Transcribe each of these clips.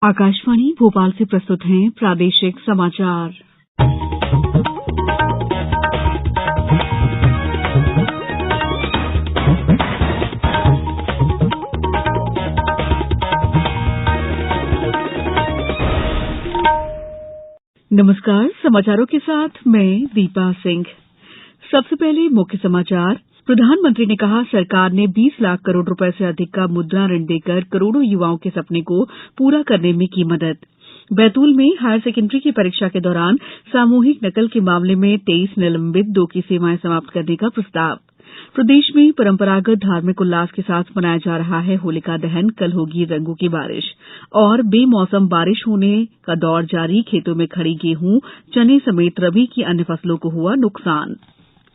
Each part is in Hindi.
आकाशवाणी भोपाल से प्रस्तुत हैं प्रादेशिक समाचार। नमस्कार, समाचारों के साथ मैं दीपा सिंह। सबसे पहले मुख्य समाचार। प्रधानमंत्री ने कहा, सरकार ने 20 लाख करोड़ रुपए से अधिक का मुद्रा ऋण देकर करोड़ों युवाओं के सपने को पूरा करने में की मदद। बैतूल में हायर सेकेंडरी की परीक्षा के दौरान सामूहिक नकल के मामले में 23 निलंबित, 2 की सेवाएं समाप्त करने का प्रस्ताव। प्रदेश में परंपरागत धार्मिक उल्लास के साथ मनाया जा रहा है होलिका दहन। कल होगी रंगों की बारिश। और बेमौसम बारिश होने का दौर जारी, खेतों में खड़ी गेहूं, चने समेत रबी की अन्य फसलों को हुआ नुकसान।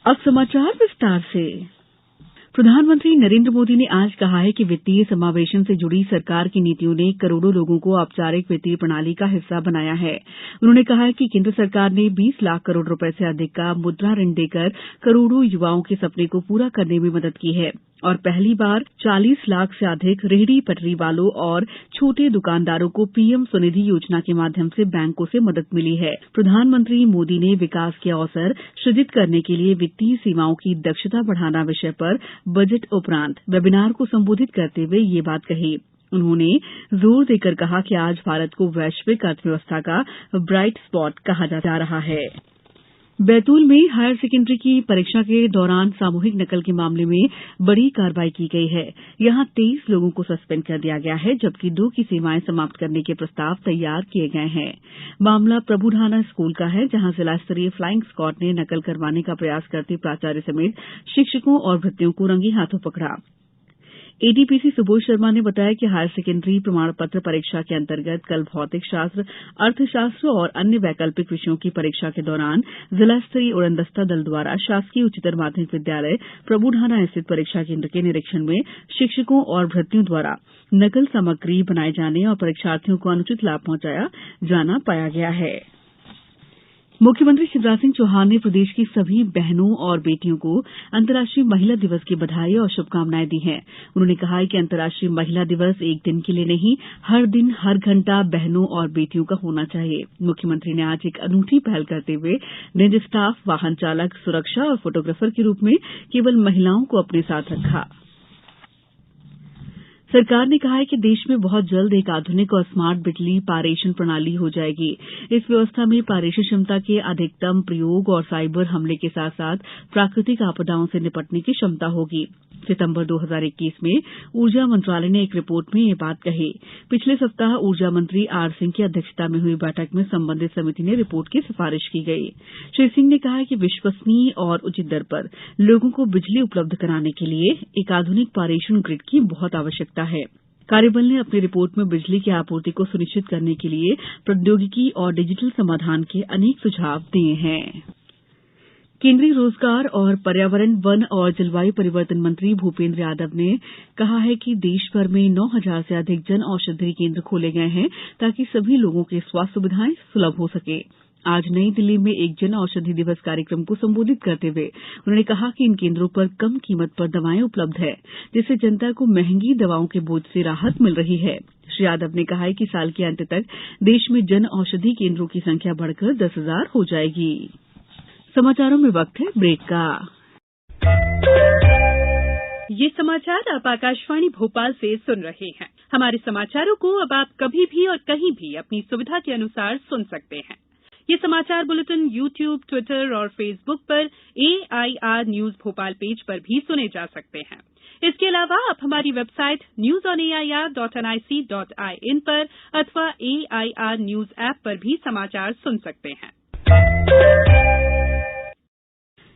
अब समाचार विस्तार से। प्रधानमंत्री नरेंद्र मोदी ने आज कहा है कि वित्तीय समावेशन से जुड़ी सरकार की नीतियों ने करोड़ों लोगों को औपचारिक वित्तीय प्रणाली का हिस्सा बनाया है। उन्होंने कहा है कि केंद्र सरकार ने 20 लाख करोड़ रुपए से अधिक का मुद्रा ऋण देकर करोड़ों युवाओं के सपने को पूरा करने में मदद की है और पहली बार 40 लाख से अधिक रेहड़ी पटरी वालों और छोटे दुकानदारों को पीएम स्वनिधि योजना के माध्यम से बैंकों से मदद मिली है। प्रधानमंत्री मोदी ने विकास के अवसर सृजित करने के लिए वित्तीय सेवाओं की दक्षता बढ़ाना विषय पर बजट उपरांत वेबिनार को संबोधित करते हुए ये बात कही। उन्होंने जोर देकर कहा कि आज भारत को वैश्विक अर्थव्यवस्था का ब्राइट स्पॉट कहा जा रहा है। बैतूल में हायर सेकेंडरी की परीक्षा के दौरान सामूहिक नकल के मामले में बड़ी कार्रवाई की गई है। यहां 23 लोगों को सस्पेंड कर दिया गया है, जबकि 2 की सेवाएं समाप्त करने के प्रस्ताव तैयार किए गए हैं। मामला प्रभुढाना स्कूल का है, जहां जिला स्तरीय फ्लाइंग स्क्वाड ने नकल करवाने का प्रयास करते प्राचार्य समेत शिक्षकों और भृत्यों को रंगे हाथों पकड़ा। एडीपीसी सुबोध शर्मा ने बताया कि हायर सेकेंडरी प्रमाण पत्र परीक्षा के अंतर्गत कल भौतिक शास्त्र, अर्थशास्त्र और अन्य वैकल्पिक विषयों की परीक्षा के दौरान जिला स्तरीय उड़नदस्ता दल द्वारा शासकीय उच्चतर माध्यमिक विद्यालय प्रभुढाना स्थित परीक्षा केंद्र के निरीक्षण में शिक्षकों और भृत्यों द्वारा नकल सामग्री बनाए जाने और परीक्षार्थियों को अनुचित लाभ पहुंचाया जाना पाया गया है। मुख्यमंत्री शिवराज सिंह चौहान ने प्रदेश की सभी बहनों और बेटियों को अंतर्राष्ट्रीय महिला दिवस की बधाई और शुभकामनाएं दी हैं। उन्होंने कहा है कि अंतर्राष्ट्रीय महिला दिवस एक दिन के लिए नहीं, हर दिन हर घंटा बहनों और बेटियों का होना चाहिए। मुख्यमंत्री ने आज एक अनूठी पहल करते हुए निज स्टाफ, वाहन चालक, सुरक्षा और फोटोग्राफर के रूप में केवल महिलाओं को अपने साथ रखा। सरकार ने कहा है कि देश में बहुत जल्द एक आधुनिक और स्मार्ट बिजली पारेषण प्रणाली हो जाएगी। इस व्यवस्था में पारेषण क्षमता के अधिकतम प्रयोग और साइबर हमले के साथ साथ प्राकृतिक आपदाओं से निपटने की क्षमता होगी। सितंबर 2021 में ऊर्जा मंत्रालय ने एक रिपोर्ट में ये बात कही। पिछले सप्ताह ऊर्जा मंत्री आर सिंह की अध्यक्षता में हुई बैठक में संबंधित समिति ने रिपोर्ट की सिफारिश की गई। श्री सिंह ने कहा कि विश्वसनीय और उचित दर पर लोगों को बिजली उपलब्ध कराने के लिए एक आधुनिक पारेषण ग्रिड की बहुत आवश्यकता है। कार्यबल ने अपनी रिपोर्ट में बिजली की आपूर्ति को सुनिश्चित करने के लिए प्रौद्योगिकी और डिजिटल समाधान के अनेक सुझाव दिए हैं। केंद्रीय रोजगार और पर्यावरण, वन और जलवायु परिवर्तन मंत्री भूपेंद्र यादव ने कहा है कि देश भर में 9,000 से अधिक जन औषधि केंद्र खोले गए हैं ताकि सभी लोगों की स्वास्थ्य सुविधाएं सुलभ हो सके। आज नई दिल्ली में एक जन औषधि दिवस कार्यक्रम को संबोधित करते हुए उन्होंने कहा कि इन केंद्रों पर कम कीमत पर दवाएं उपलब्ध है, जिससे जनता को महंगी दवाओं के बोझ से राहत मिल रही है। श्री यादव ने कहा कि साल के अंत तक देश में जन औषधि केंद्रों की संख्या बढ़कर 10,000 हो जाएगी। समाचारों में वक्त है ब्रेक का। ये समाचार आप आकाशवाणी भोपाल से सुन रहे हैं। हमारे समाचारों को अब आप कभी भी और कहीं भी अपनी सुविधा के अनुसार सुन सकते हैं। ये समाचार बुलेटिन YouTube, ट्विटर और फेसबुक पर AIR न्यूज भोपाल पेज पर भी सुने जा सकते हैं। इसके अलावा आप हमारी वेबसाइट newsonair.nic.in पर अथवा AIR न्यूज ऐप पर भी समाचार सुन सकते हैं।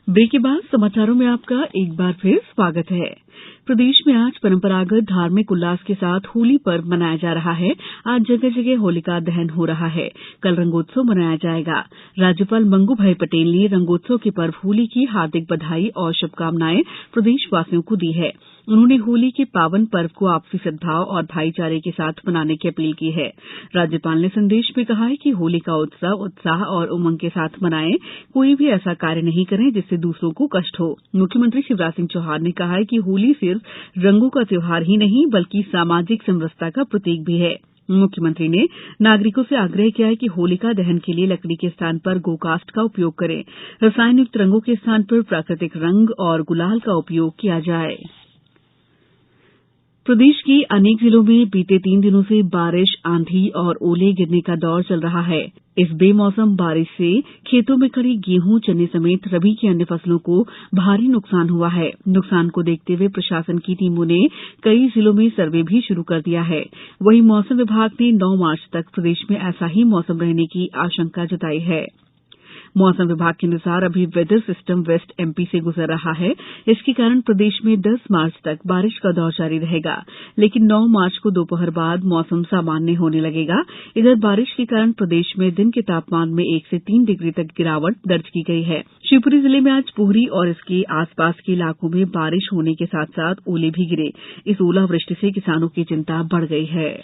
ब्रेक के बाद समाचारों में आपका एक बार फिर स्वागत है। प्रदेश में आज परंपरागत धार्मिक उल्लास के साथ होली पर्व मनाया जा रहा है। आज जगह जगह होलिका दहन हो रहा है। कल रंगोत्सव मनाया जाएगा। राज्यपाल मंगू भाई पटेल ने रंगोत्सव के पर्व होली की हार्दिक बधाई और शुभकामनाएं प्रदेशवासियों को दी है। उन्होंने होली के पावन पर्व को आपसी सद्भाव और भाईचारे के साथ मनाने की अपील की है। राज्यपाल ने संदेश में कहा है कि होली का उत्सव उत्साह और उमंग के साथ मनाएं। कोई भी ऐसा कार्य नहीं करें जिससे दूसरों को कष्ट हो। मुख्यमंत्री शिवराज सिंह चौहान ने कहा है कि होली सिर्फ रंगों का त्योहार ही नहीं बल्कि सामाजिक समरसता का प्रतीक भी है। मुख्यमंत्री ने नागरिकों से आग्रह किया है कि होलिका दहन के लिए लकड़ी के स्थान पर गोकास्ट का उपयोग करें। रसायन युक्त रंगों के स्थान पर प्राकृतिक रंग और गुलाल का उपयोग किया जाए। प्रदेश के अनेक जिलों में बीते 3 दिनों से बारिश, आंधी और ओले गिरने का दौर चल रहा है। इस बेमौसम बारिश से खेतों में खड़ी गेहूं, चने समेत रबी की अन्य फसलों को भारी नुकसान हुआ है। नुकसान को देखते हुए प्रशासन की टीमों ने कई जिलों में सर्वे भी शुरू कर दिया है। वहीं मौसम विभाग ने 9 मार्च तक प्रदेश में ऐसा ही मौसम रहने की आशंका जताई है। मौसम विभाग के अनुसार अभी वेदर सिस्टम वेस्ट एमपी से गुजर रहा है। इसके कारण प्रदेश में 10 मार्च तक बारिश का दौर जारी रहेगा, लेकिन 9 मार्च को दोपहर बाद मौसम सामान्य होने लगेगा। इधर बारिश के कारण प्रदेश में दिन के तापमान में 1 से 3 डिग्री तक गिरावट दर्ज की गई है। शिवपुरी जिले में आज पोहरी और इसके आसपास के इलाकों में बारिश होने के साथ साथ ओले भी गिरे। इस ओलावृष्टि से किसानों की चिंता बढ़ गई है।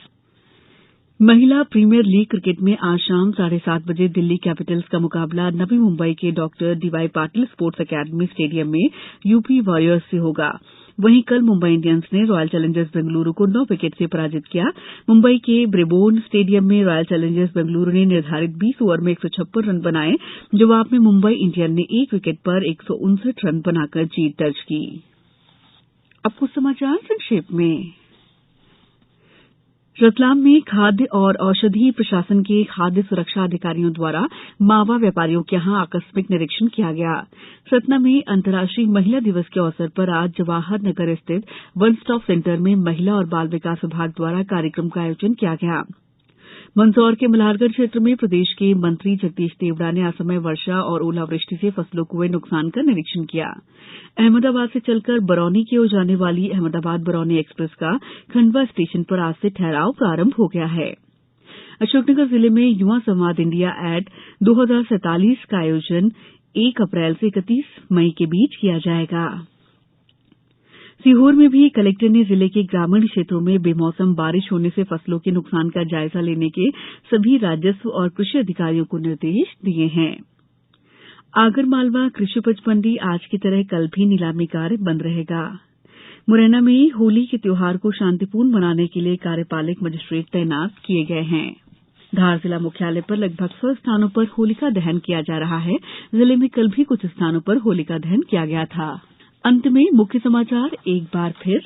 महिला प्रीमियर लीग क्रिकेट में आज शाम 7:30 बजे दिल्ली कैपिटल्स का मुकाबला नवी मुंबई के doctor DY Patil sports academy stadium में यूपी वॉरियर्स से होगा। वहीं कल मुंबई इंडियंस ने रॉयल चैलेंजर्स बेंगलुरु को 9 विकेट से पराजित किया। मुंबई के ब्रेबोर्न स्टेडियम में रॉयल चैलेंजर्स बेंगलुरु ने निर्धारित 20 ओवर में 156 रन बनाए। जवाब में मुंबई इंडियंस ने 1 विकेट पर 159 रन बनाकर जीत दर्ज की। अब कुछ समाचार संक्षेप में। रतलाम में खाद्य और औषधि प्रशासन के खाद्य सुरक्षा अधिकारियों द्वारा मावा व्यापारियों के यहां आकस्मिक निरीक्षण किया गया। सतना में अंतर्राष्ट्रीय महिला दिवस के अवसर पर आज जवाहर नगर स्थित वन स्टॉप सेंटर में महिला और बाल विकास विभाग द्वारा कार्यक्रम का आयोजन किया गया। मंदसौर के मल्हारगढ़ क्षेत्र में प्रदेश के मंत्री जगदीश देवड़ा ने असमय वर्षा और ओलावृष्टि से फसलों को हुए नुकसान का निरीक्षण किया। अहमदाबाद से चलकर बरौनी की ओर जाने वाली अहमदाबाद बरौनी एक्सप्रेस का खंडवा स्टेशन पर आज से ठहराव प्रारंभ हो गया है। अशोकनगर जिले में युवा संवाद इंडिया एड 2047 का आयोजन 1 अप्रैल से 31 मई के बीच किया जाएगा। सीहोर में भी कलेक्टर ने जिले के ग्रामीण क्षेत्रों में बेमौसम बारिश होने से फसलों के नुकसान का जायजा लेने के सभी राजस्व और कृषि अधिकारियों को निर्देश दिए हैं। आगरमालवा कृषि उपज मंडी आज की तरह कल भी नीलामी कार्य बंद रहेगा। मुरैना में होली के त्योहार को शांतिपूर्ण मनाने के लिए कार्यपालक मजिस्ट्रेट तैनात किए गए हैं। धार जिला मुख्यालय पर लगभग 100 स्थानों पर होलिका दहन किया जा रहा है। जिले में कल भी कुछ स्थानों पर होलिका दहन किया गया था। अंत में मुख्य समाचार एक बार फिर।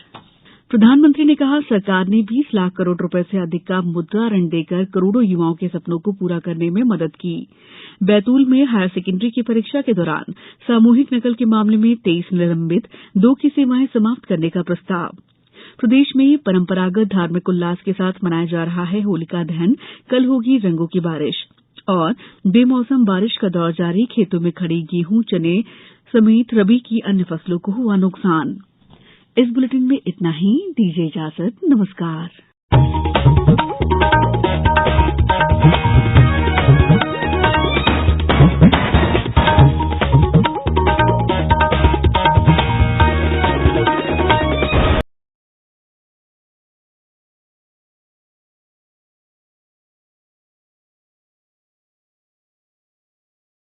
प्रधानमंत्री ने कहा, सरकार ने 20 लाख करोड़ रुपए से अधिक का मुद्रा ऋण देकर करोड़ों युवाओं के सपनों को पूरा करने में मदद की। बैतूल में हायर सेकेंडरी की परीक्षा के दौरान सामूहिक नकल के मामले में 23 निलंबित, 2 की सेवाएं समाप्त करने का प्रस्ताव। प्रदेश में परंपरागत धार्मिक उल्लास के साथ मनाया जा रहा है होलिका दहन। कल होगी रंगों की बारिश। और बेमौसम बारिश का दौर जारी, खेतों में खड़ी गेहूं, चने समेत रबी की अन्य फसलों को हुआ नुकसान। इस बुलेटिन में इतना ही। दीजिए इजाजत। नमस्कार।